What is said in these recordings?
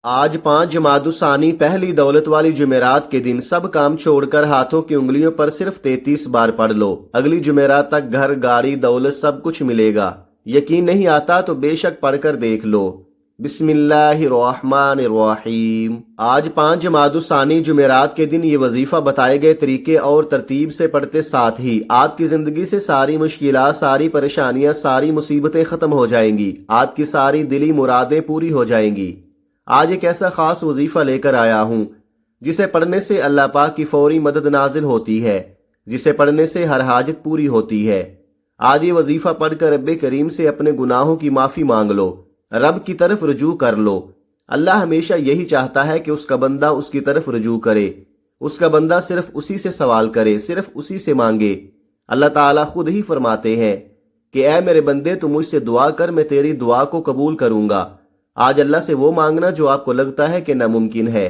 آج 5 جمادی الثانی پہلی دولت والی جمعرات کے دن سب کام چھوڑ کر ہاتھوں کی انگلیوں پر صرف 33 بار پڑھ لو۔ اگلی جمعرات تک گھر، گاڑی، دولت سب کچھ ملے گا۔ یقین نہیں آتا تو بے شک پڑھ کر دیکھ لو۔ بسم اللہ الرحمن الرحیم۔ آج 5 جمادی الثانی جمعرات کے دن یہ وظیفہ بتائے گئے طریقے اور ترتیب سے پڑھتے ساتھ ہی آپ کی زندگی سے ساری مشکلات، ساری پریشانیاں، ساری مصیبتیں ختم ہو جائیں گی۔ آپ کی ساری دلی مرادیں پوری ہو جائیں گی۔ آج ایک ایسا خاص وظیفہ لے کر آیا ہوں جسے پڑھنے سے اللہ پاک کی فوری مدد نازل ہوتی ہے، جسے پڑھنے سے ہر حاجت پوری ہوتی ہے۔ آج یہ وظیفہ پڑھ کر رب کریم سے اپنے گناہوں کی معافی مانگ لو، رب کی طرف رجوع کر لو۔ اللہ ہمیشہ یہی چاہتا ہے کہ اس کا بندہ اس کی طرف رجوع کرے، اس کا بندہ صرف اسی سے سوال کرے، صرف اسی سے مانگے۔ اللہ تعالیٰ خود ہی فرماتے ہیں کہ اے میرے بندے، تو مجھ سے دعا کر، میں تیری دعا کو قبول کروں گا۔ آج اللہ سے وہ مانگنا جو آپ کو لگتا ہے کہ ناممکن ہے۔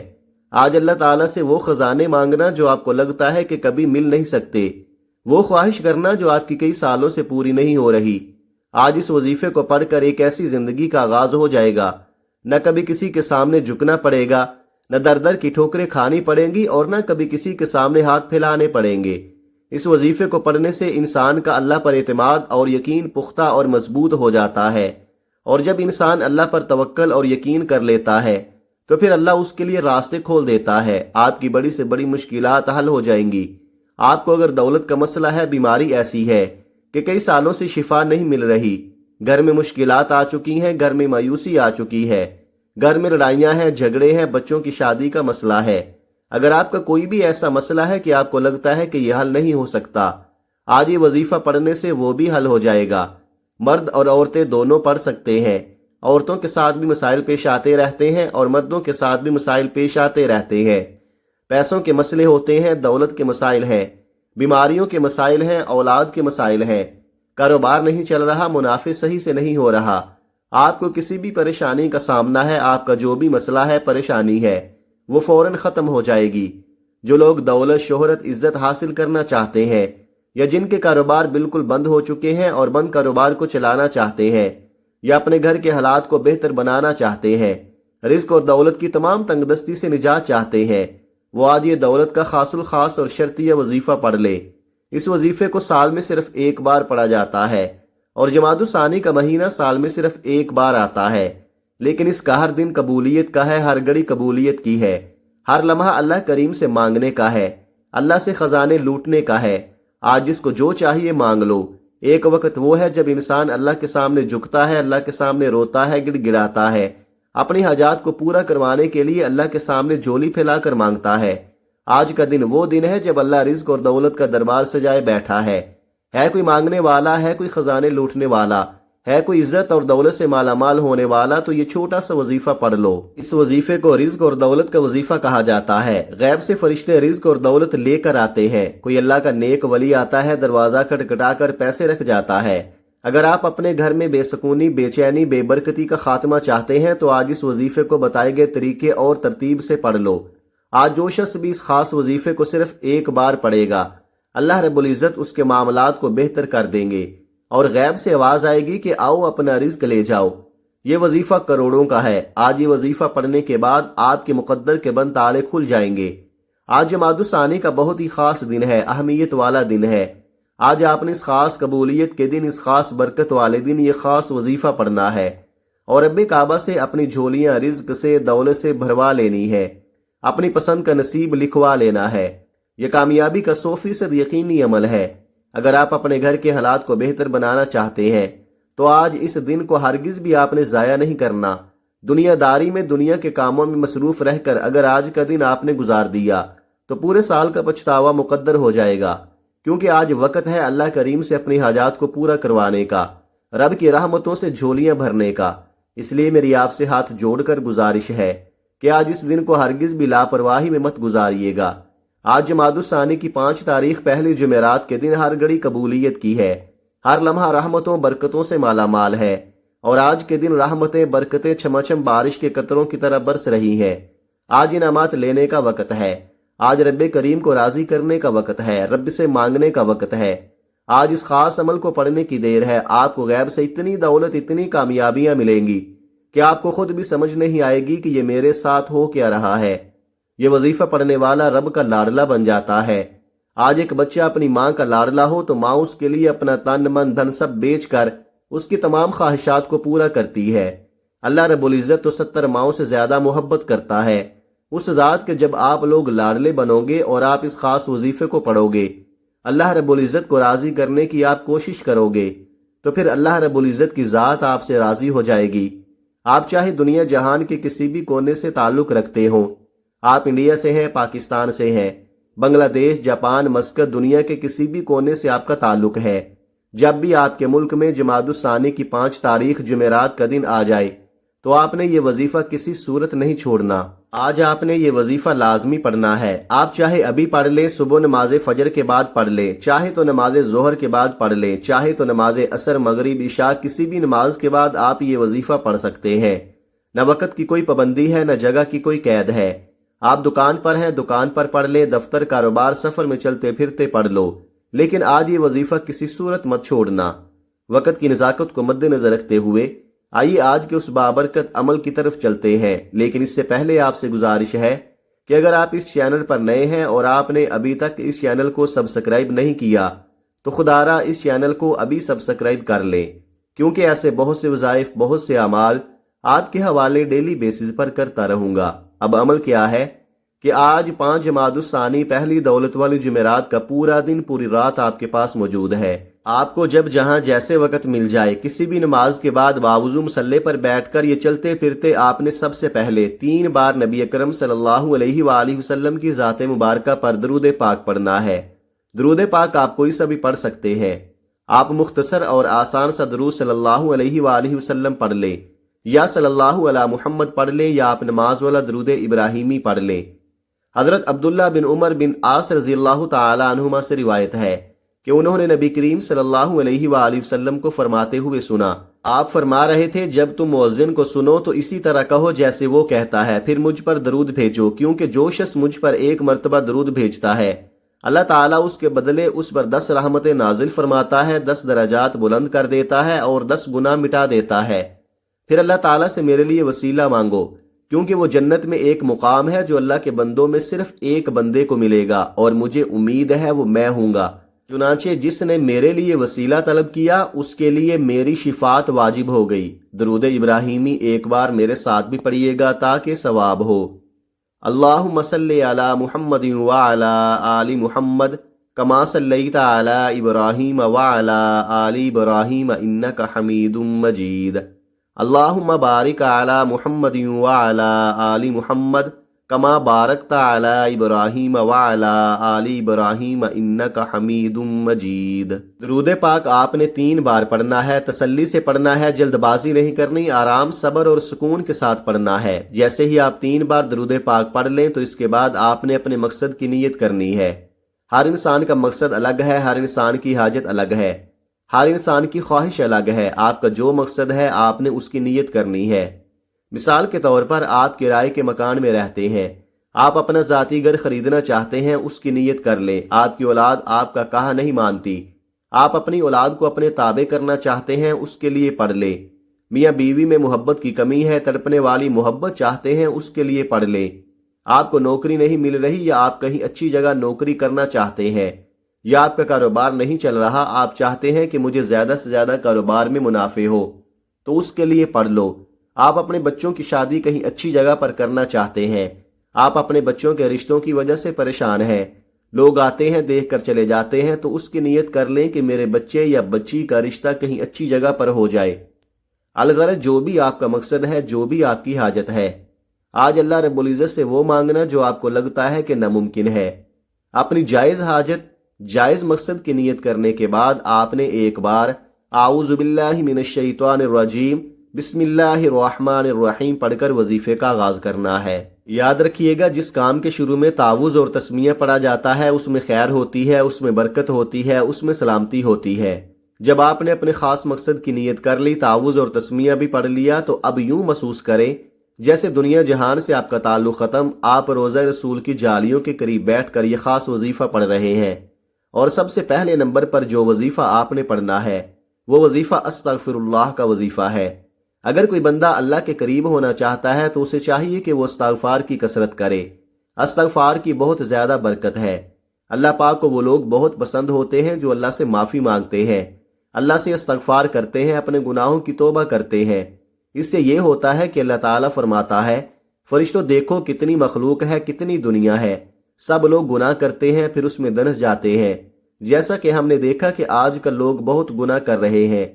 آج اللہ تعالیٰ سے وہ خزانے مانگنا جو آپ کو لگتا ہے کہ کبھی مل نہیں سکتے۔ وہ خواہش کرنا جو آپ کی کئی سالوں سے پوری نہیں ہو رہی۔ آج اس وظیفے کو پڑھ کر ایک ایسی زندگی کا آغاز ہو جائے گا، نہ کبھی کسی کے سامنے جھکنا پڑے گا، نہ در در کی ٹھوکریں کھانی پڑیں گی، اور نہ کبھی کسی کے سامنے ہاتھ پھیلانے پڑیں گے۔ اس وظیفے کو پڑھنے سے انسان کا اللہ پر اعتماد اور یقین پختہ اور مضبوط ہو جاتا ہے، اور جب انسان اللہ پر توکل اور یقین کر لیتا ہے تو پھر اللہ اس کے لیے راستے کھول دیتا ہے۔ آپ کی بڑی سے بڑی مشکلات حل ہو جائیں گی۔ آپ کو اگر دولت کا مسئلہ ہے، بیماری ایسی ہے کہ کئی سالوں سے شفا نہیں مل رہی، گھر میں مشکلات آ چکی ہیں، گھر میں مایوسی آ چکی ہے، گھر میں لڑائیاں ہیں، جھگڑے ہیں، بچوں کی شادی کا مسئلہ ہے، اگر آپ کا کوئی بھی ایسا مسئلہ ہے کہ آپ کو لگتا ہے کہ یہ حل نہیں ہو سکتا، آج یہ وظیفہ پڑھنے سے وہ بھی حل ہو جائے گا۔ مرد اور عورتیں دونوں پڑھ سکتے ہیں۔ عورتوں کے ساتھ بھی مسائل پیش آتے رہتے ہیں اور مردوں کے ساتھ بھی مسائل پیش آتے رہتے ہیں۔ پیسوں کے مسئلے ہوتے ہیں، دولت کے مسائل ہیں، بیماریوں کے مسائل ہیں، اولاد کے مسائل ہیں، کاروبار نہیں چل رہا، منافع صحیح سے نہیں ہو رہا۔ آپ کو کسی بھی پریشانی کا سامنا ہے، آپ کا جو بھی مسئلہ ہے، پریشانی ہے، وہ فوراً ختم ہو جائے گی۔ جو لوگ دولت، شہرت، عزت حاصل کرنا چاہتے ہیں، یا جن کے کاروبار بالکل بند ہو چکے ہیں اور بند کاروبار کو چلانا چاہتے ہیں، یا اپنے گھر کے حالات کو بہتر بنانا چاہتے ہیں، رزق اور دولت کی تمام تنگ دستی سے نجات چاہتے ہیں، وہ آج یہ دولت کا خاص الخاص اور شرطیہ وظیفہ پڑھ لے۔ اس وظیفے کو سال میں صرف ایک بار پڑھا جاتا ہے، اور جمادی الثانی کا مہینہ سال میں صرف ایک بار آتا ہے، لیکن اس کا ہر دن قبولیت کا ہے، ہر گھڑی قبولیت کی ہے، ہر لمحہ اللہ کریم سے مانگنے کا ہے، اللہ سے خزانے لوٹنے کا ہے۔ آج جس کو جو چاہیے مانگ لو۔ ایک وقت وہ ہے جب انسان اللہ کے سامنے جھکتا ہے، اللہ کے سامنے روتا ہے، گڑ گڑاتا ہے، اپنی حاجات کو پورا کروانے کے لیے اللہ کے سامنے جھولی پھیلا کر مانگتا ہے۔ آج کا دن وہ دن ہے جب اللہ رزق اور دولت کا دربار سجائے بیٹھا ہے۔ ہے کوئی مانگنے والا، ہے کوئی خزانے لوٹنے والا، ہے کوئی عزت اور دولت سے مالا مال ہونے والا، تو یہ چھوٹا سا وظیفہ پڑھ لو۔ اس وظیفے کو رزق اور دولت کا وظیفہ کہا جاتا ہے۔ غیب سے فرشتے رزق اور دولت لے کر آتے ہیں۔ کوئی اللہ کا نیک ولی آتا ہے، دروازہ کھٹکھٹا کر پیسے رکھ جاتا ہے۔ اگر آپ اپنے گھر میں بے سکونی، بے چینی، بے برکتی کا خاتمہ چاہتے ہیں تو آج اس وظیفے کو بتائے گئے طریقے اور ترتیب سے پڑھ لو۔ آج جو شخص بھی اس خاص وظیفے کو صرف ایک بار پڑھے گا، اللہ رب العزت اس کے معاملات کو بہتر کر دیں گے، اور غیب سے آواز آئے گی کہ آؤ اپنا رزق لے جاؤ۔ یہ وظیفہ کروڑوں کا ہے۔ آج یہ وظیفہ پڑھنے کے بعد آپ کے مقدر کے بند تالے کھل جائیں گے۔ آج جمادی الثانی کا بہت ہی خاص دن ہے، اہمیت والا دن ہے۔ آج آپ نے اس خاص قبولیت کے دن، اس خاص برکت والے دن یہ خاص وظیفہ پڑھنا ہے، اور رب کعبہ سے اپنی جھولیاں رزق سے، دولت سے بھروا لینی ہے، اپنی پسند کا نصیب لکھوا لینا ہے۔ یہ کامیابی کا 100% یقینی عمل ہے۔ اگر آپ اپنے گھر کے حالات کو بہتر بنانا چاہتے ہیں تو آج اس دن کو ہرگز بھی آپ نے ضائع نہیں کرنا۔ دنیا داری میں، دنیا کے کاموں میں مصروف رہ کر اگر آج کا دن آپ نے گزار دیا تو پورے سال کا پچھتاوا مقدر ہو جائے گا، کیونکہ آج وقت ہے اللہ کریم سے اپنی حاجات کو پورا کروانے کا، رب کی رحمتوں سے جھولیاں بھرنے کا۔ اس لیے میری آپ سے ہاتھ جوڑ کر گزارش ہے کہ آج اس دن کو ہرگز بھی لاپرواہی میں مت گزاریے گا۔ آج جمادی الثانی کی 5 تاریخ پہلی جمعرات کے دن ہر گھڑی قبولیت کی ہے، ہر لمحہ رحمتوں برکتوں سے مالا مال ہے، اور آج کے دن رحمتیں، برکتیں چھماچم بارش کے قطروں کی طرح برس رہی ہیں۔ آج انعامات لینے کا وقت ہے، آج رب کریم کو راضی کرنے کا وقت ہے، رب سے مانگنے کا وقت ہے۔ آج اس خاص عمل کو پڑھنے کی دیر ہے۔ آپ کو غیب سے اتنی دولت، اتنی کامیابیاں ملیں گی کہ آپ کو خود بھی سمجھ نہیں آئے گی کہ یہ میرے ساتھ ہو کیا رہا ہے۔ یہ وظیفہ پڑھنے والا رب کا لاڈلا بن جاتا ہے۔ آج ایک بچہ اپنی ماں کا لاڈلا ہو تو ماں اس کے لیے اپنا تن من دھن سب بیچ کر اس کی تمام خواہشات کو پورا کرتی ہے۔ اللہ رب العزت تو 70 ماؤں سے زیادہ محبت کرتا ہے۔ اس ذات کے جب آپ لوگ لاڈلے بنو گے اور آپ اس خاص وظیفے کو پڑھو گے، اللہ رب العزت کو راضی کرنے کی آپ کوشش کرو گے، تو پھر اللہ رب العزت کی ذات آپ سے راضی ہو جائے گی۔ آپ چاہے دنیا جہان کے کسی بھی کونے سے تعلق رکھتے ہوں، آپ انڈیا سے ہیں، پاکستان سے ہیں، بنگلہ دیش، جاپان، مسقط، دنیا کے کسی بھی کونے سے آپ کا تعلق ہے، جب بھی آپ کے ملک میں جمادی الثانی کی 5 تاریخ جمعرات کا دن آ جائے تو آپ نے یہ وظیفہ کسی صورت نہیں چھوڑنا۔ آج آپ نے یہ وظیفہ لازمی پڑھنا ہے۔ آپ چاہے ابھی پڑھ لیں، صبح نماز فجر کے بعد پڑھ لیں، چاہے تو نماز ظہر کے بعد پڑھ لیں، چاہے تو نماز عصر، مغرب، عشاء، کسی بھی نماز کے بعد آپ یہ وظیفہ پڑھ سکتے ہیں۔ نہ وقت کی کوئی پابندی ہے، نہ جگہ کی کوئی قید ہے۔ آپ دکان پر ہیں، دکان پر پڑھ لیں، دفتر، کاروبار، سفر میں چلتے پھرتے پڑھ لو، لیکن آج یہ وظیفہ کسی صورت مت چھوڑنا۔ وقت کی نزاکت کو مد نظر رکھتے ہوئے آئیے آج کے اس بابرکت عمل کی طرف چلتے ہیں، لیکن اس سے پہلے آپ سے گزارش ہے کہ اگر آپ اس چینل پر نئے ہیں اور آپ نے ابھی تک اس چینل کو سبسکرائب نہیں کیا تو خدارا اس چینل کو ابھی سبسکرائب کر لیں، کیونکہ ایسے بہت سے وظائف، بہت سے اعمال آپ کے حوالے ڈیلی بیسز پر کرتا رہوں گا۔ اب عمل کیا ہے کہ آج 5 جمادی الثانی پہلی دولت والی جمعرات کا پورا دن، پوری رات آپ کے پاس موجود ہے۔ آپ کو جب جہاں جیسے وقت مل جائے، کسی بھی نماز کے بعد باوضو مصلی پر بیٹھ کر یہ چلتے پھرتے آپ نے سب سے پہلے 3 بار نبی اکرم صلی اللہ علیہ وآلہ وسلم کی ذات مبارکہ پر درود پاک پڑھنا ہے۔ درود پاک آپ کوئی سا بھی پڑھ سکتے ہیں۔ آپ مختصر اور آسان سا درود صلی اللہ علیہ وآلہ وسلم پڑھ لیں، یا صلی اللہ علی محمد پڑھ لیں، یا آپ نماز والا درود ابراہیمی پڑھ لیں۔ حضرت عبداللہ بن عمر بن عاص رضی اللہ تعالی عنہما سے روایت ہے کہ انہوں نے نبی کریم صلی اللہ علیہ وآلہ وسلم کو فرماتے ہوئے سنا۔ آپ فرما رہے تھے، جب تم مؤذن کو سنو تو اسی طرح کہو جیسے وہ کہتا ہے، پھر مجھ پر درود بھیجو، کیونکہ جو شخص مجھ پر 1 مرتبہ درود بھیجتا ہے اللہ تعالیٰ اس کے بدلے اس پر 10 رحمتیں نازل فرماتا ہے، 10 درجات بلند کر دیتا ہے اور 10 گناہ مٹا دیتا ہے۔ پھر اللہ تعالیٰ سے میرے لیے وسیلہ مانگو، کیونکہ وہ جنت میں ایک مقام ہے جو اللہ کے بندوں میں صرف ایک بندے کو ملے گا، اور مجھے امید ہے وہ میں ہوں گا۔ چنانچہ جس نے میرے لیے وسیلہ طلب کیا اس کے لیے میری شفاعت واجب ہو گئی۔ درود ابراہیمی ایک بار میرے ساتھ بھی پڑھیے گا تاکہ ثواب ہو۔ اللہم صلی علی محمد وعلی آل محمد کما صلیت علی ابراہیم وعلی آل ابراہیم انک حمید مجید۔ اللہم بارک علی محمد وعلی آل محمد کما بارکت علی ابراہیم وعلی آل ابراہیم انک حمید مجید۔ درود پاک آپ نے 3 بار پڑھنا ہے، تسلی سے پڑھنا ہے، جلد بازی نہیں کرنی، آرام، صبر اور سکون کے ساتھ پڑھنا ہے۔ جیسے ہی آپ 3 بار درود پاک پڑھ لیں تو اس کے بعد آپ نے اپنے مقصد کی نیت کرنی ہے۔ ہر انسان کا مقصد الگ ہے، ہر انسان کی حاجت الگ ہے، ہر انسان کی خواہش الگ ہے۔ آپ کا جو مقصد ہے آپ نے اس کی نیت کرنی ہے۔ مثال کے طور پر آپ کرائے کے مکان میں رہتے ہیں، آپ اپنا ذاتی گھر خریدنا چاہتے ہیں، اس کی نیت کر لیں۔ آپ کی اولاد آپ کا کہا نہیں مانتی، آپ اپنی اولاد کو اپنے تابع کرنا چاہتے ہیں، اس کے لیے پڑھ لیں۔ میاں بیوی میں محبت کی کمی ہے، تڑپنے والی محبت چاہتے ہیں، اس کے لیے پڑھ لیں۔ آپ کو نوکری نہیں مل رہی یا آپ کہیں اچھی جگہ نوکری کرنا چاہتے ہیں، یا آپ کا کاروبار نہیں چل رہا، آپ چاہتے ہیں کہ مجھے زیادہ سے زیادہ کاروبار میں منافع ہو، تو اس کے لیے پڑھ لو۔ آپ اپنے بچوں کی شادی کہیں اچھی جگہ پر کرنا چاہتے ہیں، آپ اپنے بچوں کے رشتوں کی وجہ سے پریشان ہیں، لوگ آتے ہیں دیکھ کر چلے جاتے ہیں، تو اس کی نیت کر لیں کہ میرے بچے یا بچی کا رشتہ کہیں اچھی جگہ پر ہو جائے۔ الغرض جو بھی آپ کا مقصد ہے، جو بھی آپ کی حاجت ہے، آج اللہ رب العزت سے وہ مانگنا جو آپ کو لگتا ہے کہ ناممکن ہے۔ اپنی جائز حاجت، جائز مقصد کی نیت کرنے کے بعد آپ نے 1 بار اعوذ باللہ من الشیطان الرجیم بسم اللہ الرحمن الرحیم پڑھ کر وظیفے کا آغاز کرنا ہے۔ یاد رکھیے گا، جس کام کے شروع میں تعوذ اور تسمیہ پڑھا جاتا ہے اس میں خیر ہوتی ہے، اس میں برکت ہوتی ہے، اس میں سلامتی ہوتی ہے۔ جب آپ نے اپنے خاص مقصد کی نیت کر لی، تعوذ اور تسمیہ بھی پڑھ لیا، تو اب یوں محسوس کریں جیسے دنیا جہان سے آپ کا تعلق ختم، آپ روضہ رسول کی جالیوں کے قریب بیٹھ کر یہ خاص وظیفہ پڑھ رہے ہیں، اور سب سے پہلے نمبر پر جو وظیفہ آپ نے پڑھنا ہے وہ وظیفہ استغفر اللہ کا وظیفہ ہے۔ اگر کوئی بندہ اللہ کے قریب ہونا چاہتا ہے تو اسے چاہیے کہ وہ استغفار کی کثرت کرے۔ استغفار کی بہت زیادہ برکت ہے۔ اللہ پاک کو وہ لوگ بہت پسند ہوتے ہیں جو اللہ سے معافی مانگتے ہیں، اللہ سے استغفار کرتے ہیں، اپنے گناہوں کی توبہ کرتے ہیں۔ اس سے یہ ہوتا ہے کہ اللہ تعالیٰ فرماتا ہے، فرشتوں دیکھو کتنی مخلوق ہے، کتنی دنیا ہے، سب لوگ گناہ کرتے ہیں پھر اس میں دنس جاتے ہیں۔ جیسا کہ ہم نے دیکھا کہ آج کل لوگ بہت گناہ کر رہے ہیں،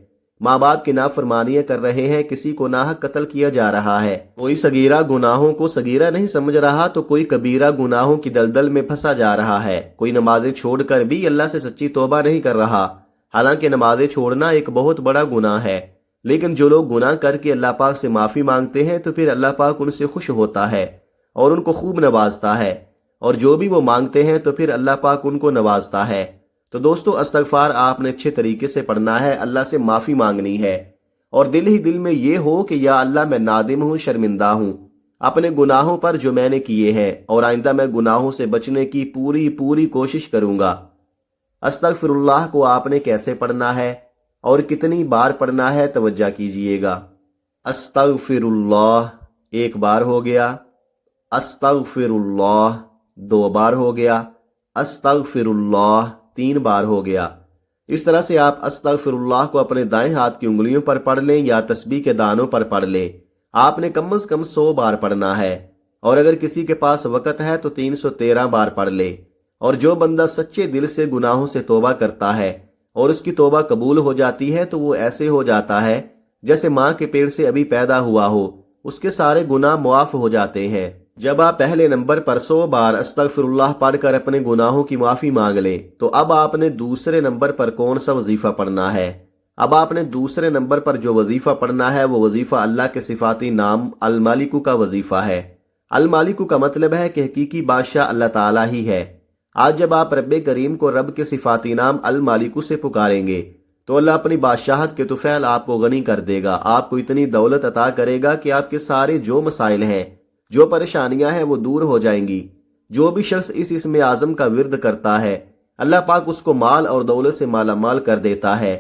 ماں باپ کی نافرمانیاں کر رہے ہیں، کسی کو ناحق قتل کیا جا رہا ہے، کوئی صغیرہ گناہوں کو صغیرہ نہیں سمجھ رہا تو کوئی کبیرہ گناہوں کی دلدل میں پھنسا جا رہا ہے، کوئی نمازیں چھوڑ کر بھی اللہ سے سچی توبہ نہیں کر رہا، حالانکہ نمازیں چھوڑنا ایک بہت بڑا گناہ ہے۔ لیکن جو لوگ گناہ کر کے اللہ پاک سے معافی مانگتے ہیں تو پھر اللہ پاک ان سے خوش ہوتا ہے اور ان کو خوب نوازتا ہے، اور جو بھی وہ مانگتے ہیں تو پھر اللہ پاک ان کو نوازتا ہے۔ تو دوستو، استغفار آپ نے اچھے طریقے سے پڑھنا ہے، اللہ سے معافی مانگنی ہے، اور دل ہی دل میں یہ ہو کہ یا اللہ میں نادم ہوں، شرمندہ ہوں اپنے گناہوں پر جو میں نے کیے ہیں، اور آئندہ میں گناہوں سے بچنے کی پوری کوشش کروں گا۔ استغفر اللہ کو آپ نے کیسے پڑھنا ہے اور کتنی بار پڑھنا ہے، توجہ کیجئے گا۔ استغفر اللہ ایک بار ہو گیا، استغفر اللہ 2 بار ہو گیا، استغفر اللہ 3 بار ہو گیا۔ اس طرح سے آپ استغفر اللہ کو اپنے دائیں ہاتھ کی انگلیوں پر پڑھ لیں یا تسبیح کے دانوں پر پڑھ لیں۔ آپ نے کم از کم 100 بار پڑھنا ہے، اور اگر کسی کے پاس وقت ہے تو 313 بار پڑھ لے۔ اور جو بندہ سچے دل سے گناہوں سے توبہ کرتا ہے اور اس کی توبہ قبول ہو جاتی ہے تو وہ ایسے ہو جاتا ہے جیسے ماں کے پیٹ سے ابھی پیدا ہوا ہو، اس کے سارے گناہ معاف ہو جاتے ہیں۔ جب آپ پہلے نمبر پر 100 بار استغفر اللہ پڑھ کر اپنے گناہوں کی معافی مانگ لیں تو اب آپ نے دوسرے نمبر پر کون سا وظیفہ پڑھنا ہے؟ اب آپ نے دوسرے نمبر پر جو وظیفہ پڑھنا ہے وہ وظیفہ اللہ کے صفاتی نام المالکو کا وظیفہ ہے۔ المالکو کا مطلب ہے کہ حقیقی بادشاہ اللہ تعالیٰ ہی ہے۔ آج جب آپ رب کریم کو رب کے صفاتی نام المالکو سے پکاریں گے تو اللہ اپنی بادشاہت کے طفیل آپ کو غنی کر دے گا، آپ کو اتنی دولت عطا کرے گا کہ آپ کے سارے جو مسائل ہیں، جو پریشانیاں ہیں وہ دور ہو جائیں گی۔ جو بھی شخص اس اسم اعظم کا ورد کرتا ہے اللہ پاک اس کو مال اور دولت سے مالا مال کر دیتا ہے۔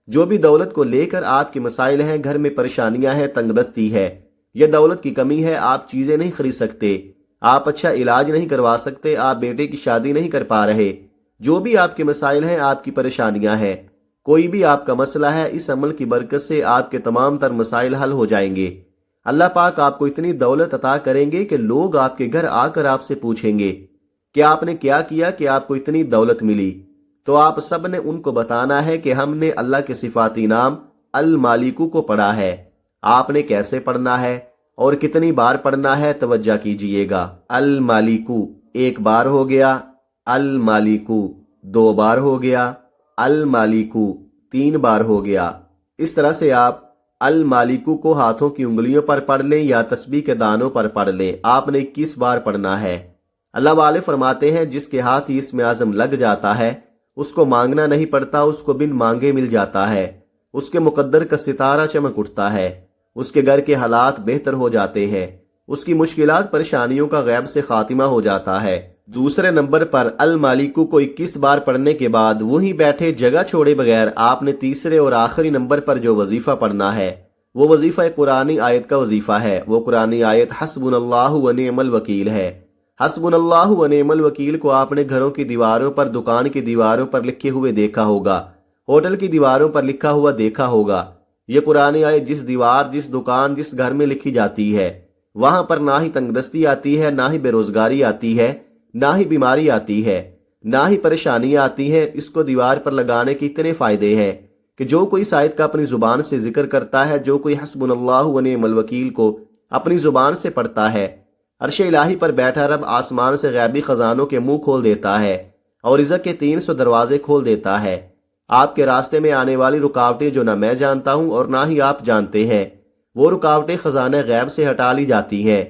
جو بھی دولت کو لے کر آپ کے مسائل ہیں، گھر میں پریشانیاں ہیں، تنگ دستی ہے یا دولت کی کمی ہے، آپ چیزیں نہیں خرید سکتے، آپ اچھا علاج نہیں کروا سکتے، آپ بیٹے کی شادی نہیں کر پا رہے، جو بھی آپ کے مسائل ہیں، آپ کی پریشانیاں ہیں، کوئی بھی آپ کا مسئلہ ہے، اس عمل کی برکت سے آپ کے تمام تر مسائل حل ہو جائیں گے۔ اللہ پاک آپ کو اتنی دولت عطا کریں گے کہ لوگ آپ کے گھر آ کر آپ سے پوچھیں گے کہ آپ نے کیا کیا کہ آپ کو اتنی دولت ملی، تو آپ سب نے ان کو بتانا ہے کہ ہم نے اللہ کے صفاتی نام المالکو کو پڑھا ہے۔ آپ نے کیسے پڑھنا ہے اور کتنی بار پڑھنا ہے، توجہ کیجئے گا۔ المالکو 1 بار ہو گیا، المالکو 2 بار ہو گیا، المالکو 3 بار ہو گیا۔ اس طرح سے آپ المالکو کو ہاتھوں کی انگلیوں پر پڑھ لیں یا تسبیح کے دانوں پر پڑھ لیں۔ آپ نے 21 بار پڑھنا ہے۔ اللہ والے فرماتے ہیں جس کے ہاتھ ہی اسم اعظم لگ جاتا ہے اس کو مانگنا نہیں پڑتا، اس کو بن مانگے مل جاتا ہے، اس کے مقدر کا ستارہ چمک اٹھتا ہے، اس کے گھر کے حالات بہتر ہو جاتے ہیں، اس کی مشکلات پریشانیوں کا غیب سے خاتمہ ہو جاتا ہے۔ دوسرے نمبر پر المالکو کو 21 بار پڑھنے کے بعد وہیں بیٹھے جگہ چھوڑے بغیر آپ نے تیسرے اور آخری نمبر پر جو وظیفہ پڑھنا ہے وہ وظیفہ قرآنی آیت کا وظیفہ ہے۔ وہ قرآنی آیت حسبنا اللہ و نعم الوکیل ہے۔ حسبنا اللہ و نعم الوکیل کو آپ نے گھروں کی دیواروں پر، دکان کی دیواروں پر لکھے ہوئے دیکھا ہوگا، ہوٹل کی دیواروں پر لکھا ہوا دیکھا ہوگا۔ یہ قرآنی آیت جس دیوار، جس دکان، جس گھر میں لکھی جاتی ہے وہاں پر نہ ہی تنگ دستی آتی ہے، نہ ہی بے روزگاری آتی ہے، نہ ہی بیماری آتی ہے، نہ ہی پریشانیاں آتی ہیں۔ اس کو دیوار پر لگانے کے اتنے فائدے ہیں کہ جو کوئی اس آیت کا اپنی زبان سے ذکر کرتا ہے، جو کوئی حسبنا اللہ و نعم الوکیل کو اپنی زبان سے پڑھتا ہے، عرش الہی پر بیٹھا رب آسمان سے غیبی خزانوں کے منہ کھول دیتا ہے اور رزق کے 300 دروازے کھول دیتا ہے۔ آپ کے راستے میں آنے والی رکاوٹیں جو نہ میں جانتا ہوں اور نہ ہی آپ جانتے ہیں، وہ رکاوٹیں خزانہ غیب سے ہٹا لی جاتی ہیں۔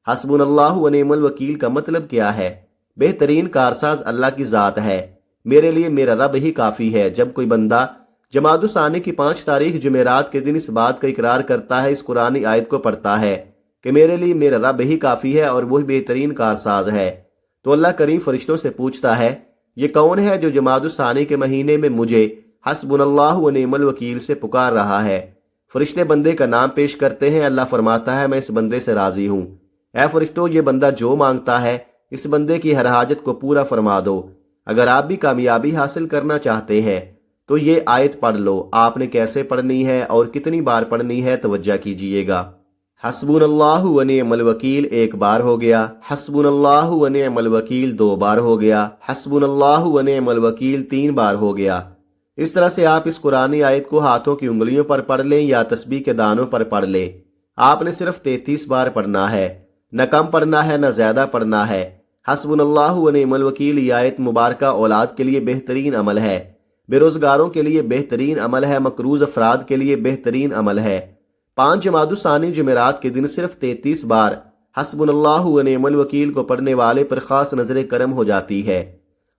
حسبنا اللہ و نعم الوکیل کا مطلب کیا ہے؟ بہترین کارساز اللہ کی ذات ہے، میرے لیے میرا رب ہی کافی ہے۔ جب کوئی بندہ جمادی الثانی کی 5 تاریخ جمعرات کے دن اس بات کا اقرار کرتا ہے، اس قرآنی آیت کو پڑھتا ہے کہ میرے لیے میرا رب ہی کافی ہے اور وہی بہترین کارساز ہے، تو اللہ کریم فرشتوں سے پوچھتا ہے یہ کون ہے جو جمادی الثانی کے مہینے میں مجھے حسبنا اللہ و نعم الوکیل سے پکار رہا ہے؟ فرشتے بندے کا نام پیش کرتے ہیں، اللہ فرماتا ہے میں اس بندے سے راضی ہوں۔ اے فرشتوں، یہ بندہ جو مانگتا ہے اس بندے کی ہر حاجت کو پورا فرما دو۔ اگر آپ بھی کامیابی حاصل کرنا چاہتے ہیں تو یہ آیت پڑھ لو۔ آپ نے کیسے پڑھنی ہے اور کتنی بار پڑھنی ہے توجہ کیجئے گا۔ حسبنا اللہ و نعم الوکیل ایک بار ہو گیا، حسبنا اللہ و نعم الوکیل دو بار ہو گیا، حسبنا اللہ و نعم الوکیل تین بار ہو گیا۔ اس طرح سے آپ اس قرآنی آیت کو ہاتھوں کی انگلیوں پر پڑھ لیں یا تسبیح کے دانوں پر پڑھ لیں۔ آپ نے صرف 33 بار پڑھنا ہے، نہ کم پڑھنا ہے نہ زیادہ پڑھنا ہے۔ حسبنا اللہ و نعم الوکیل یہ آیت مبارکہ اولاد کے لیے بہترین عمل ہے، بے روزگاروں کے لیے بہترین عمل ہے، مقروض افراد کے لیے بہترین عمل ہے۔ 5 جمادی الثانی جمعرات کے دن صرف 33 بار حسبنا اللہ و نعم الوکیل کو پڑھنے والے پر خاص نظر کرم ہو جاتی ہے۔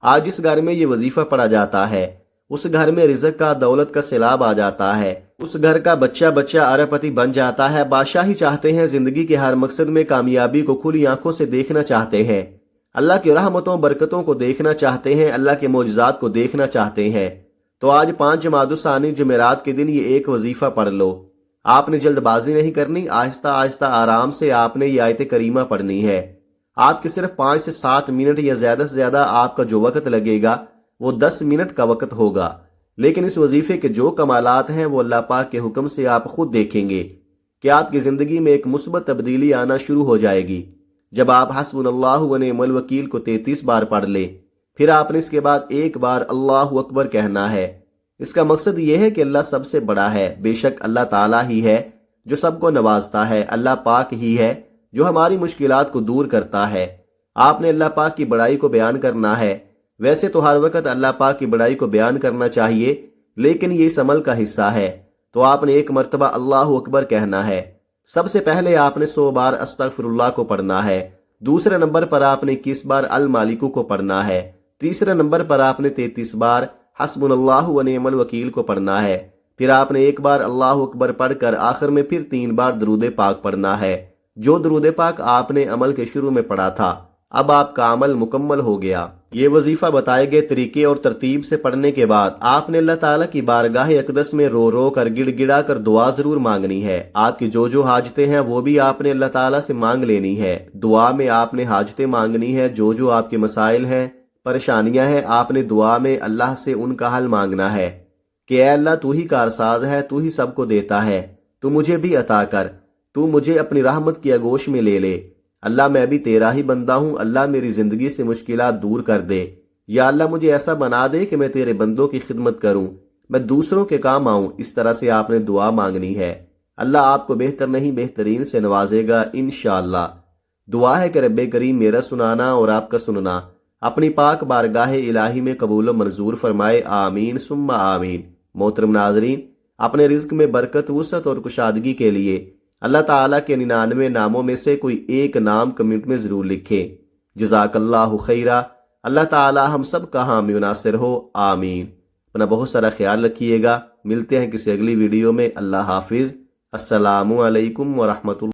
آج جس گھر میں یہ وظیفہ پڑھا جاتا ہے اس گھر میں رزق کا، دولت کا سیلاب آ جاتا ہے، اس گھر کا بچہ ارب پتی بن جاتا ہے۔ بادشاہی چاہتے ہیں، زندگی کے ہر مقصد میں کامیابی کو کھلی آنکھوں سے دیکھنا چاہتے ہیں، اللہ کی رحمتوں برکتوں کو دیکھنا چاہتے ہیں، اللہ کے معجزات کو دیکھنا چاہتے ہیں، تو آج 5 جمادی الثانی جمعرات کے دن یہ ایک وظیفہ پڑھ لو۔ آپ نے جلد بازی نہیں کرنی، آہستہ آہستہ آرام سے آپ نے یہ آیت کریمہ پڑھنی ہے۔ آپ کے صرف 5 سے 7 منٹ یا زیادہ سے زیادہ آپ کا جو وقت لگے گا وہ 10 منٹ کا وقت ہوگا، لیکن اس وظیفے کے جو کمالات ہیں وہ اللہ پاک کے حکم سے آپ خود دیکھیں گے کہ آپ کی زندگی میں ایک مثبت تبدیلی آنا شروع ہو جائے گی۔ جب آپ حسبنا اللہ و نعم الوکیل کو 33 بار پڑھ لیں، پھر آپ نے اس کے بعد ایک بار اللہ اکبر کہنا ہے۔ اس کا مقصد یہ ہے کہ اللہ سب سے بڑا ہے، بے شک اللہ تعالیٰ ہی ہے جو سب کو نوازتا ہے، اللہ پاک ہی ہے جو ہماری مشکلات کو دور کرتا ہے۔ آپ نے اللہ پاک کی بڑائی کو بیان کرنا ہے۔ ویسے تو ہر وقت اللہ پاک کی بڑائی کو بیان کرنا چاہیے، لیکن یہ اس عمل کا حصہ ہے، تو آپ نے ایک مرتبہ اللہ اکبر کہنا ہے۔ سب سے پہلے آپ نے 100 بار استغفر اللہ کو پڑھنا ہے، دوسرے نمبر پر آپ نے 21 بار المالکو کو پڑھنا ہے، تیسرے نمبر پر آپ نے 33 بار حسبنا اللہ و نعم الوکیل کو پڑھنا ہے، پھر آپ نے ایک بار اللہ اکبر پڑھ کر آخر میں پھر 3 بار درود پاک پڑھنا ہے، جو درود پاک آپ نے عمل کے شروع میں پڑھا تھا۔ اب آپ کا عمل مکمل ہو گیا۔ یہ وظیفہ بتائے گئے طریقے اور ترتیب سے پڑھنے کے بعد آپ نے اللہ تعالیٰ کی بارگاہ اقدس میں رو رو کر گڑ گڑا کر دعا ضرور مانگنی ہے۔ آپ کی جو حاجتیں ہیں وہ بھی آپ نے اللہ تعالیٰ سے مانگ لینی ہے۔ دعا میں آپ نے حاجتیں مانگنی ہے، جو آپ کے مسائل ہیں، پریشانیاں ہیں، آپ نے دعا میں اللہ سے ان کا حل مانگنا ہے کہ اے اللہ تو ہی کارساز ہے، تو ہی سب کو دیتا ہے، تو مجھے بھی عطا کر، تو مجھے اپنی رحمت کی آغوش میں لے لے۔ اللہ میں بھی تیرا ہی بندہ ہوں، اللہ میری زندگی سے مشکلات دور کر دے، یا اللہ مجھے ایسا بنا دے کہ میں تیرے بندوں کی خدمت کروں، میں دوسروں کے کام آؤں۔ اس طرح سے آپ نے دعا مانگنی ہے۔ اللہ آپ کو بہتر نہیں بہترین سے نوازے گا انشاءاللہ۔ دعا ہے کہ رب کریم میرا سنانا اور آپ کا سننا اپنی پاک بارگاہ الہی میں قبول و منظور فرمائے، آمین ثم آمین۔ محترم ناظرین، اپنے رزق میں برکت، وسعت اور کشادگی کے لیے اللہ تعالیٰ کے 99 ناموں میں سے کوئی ایک نام کمنٹ میں ضرور لکھیں۔ جزاک اللہ خیرہ۔ اللہ تعالیٰ ہم سب کا حامی و ناصر ہو، آمین۔ اپنا بہت سارا خیال رکھیے گا۔ ملتے ہیں کسی اگلی ویڈیو میں۔ اللہ حافظ۔ السلام علیکم ورحمۃ اللہ۔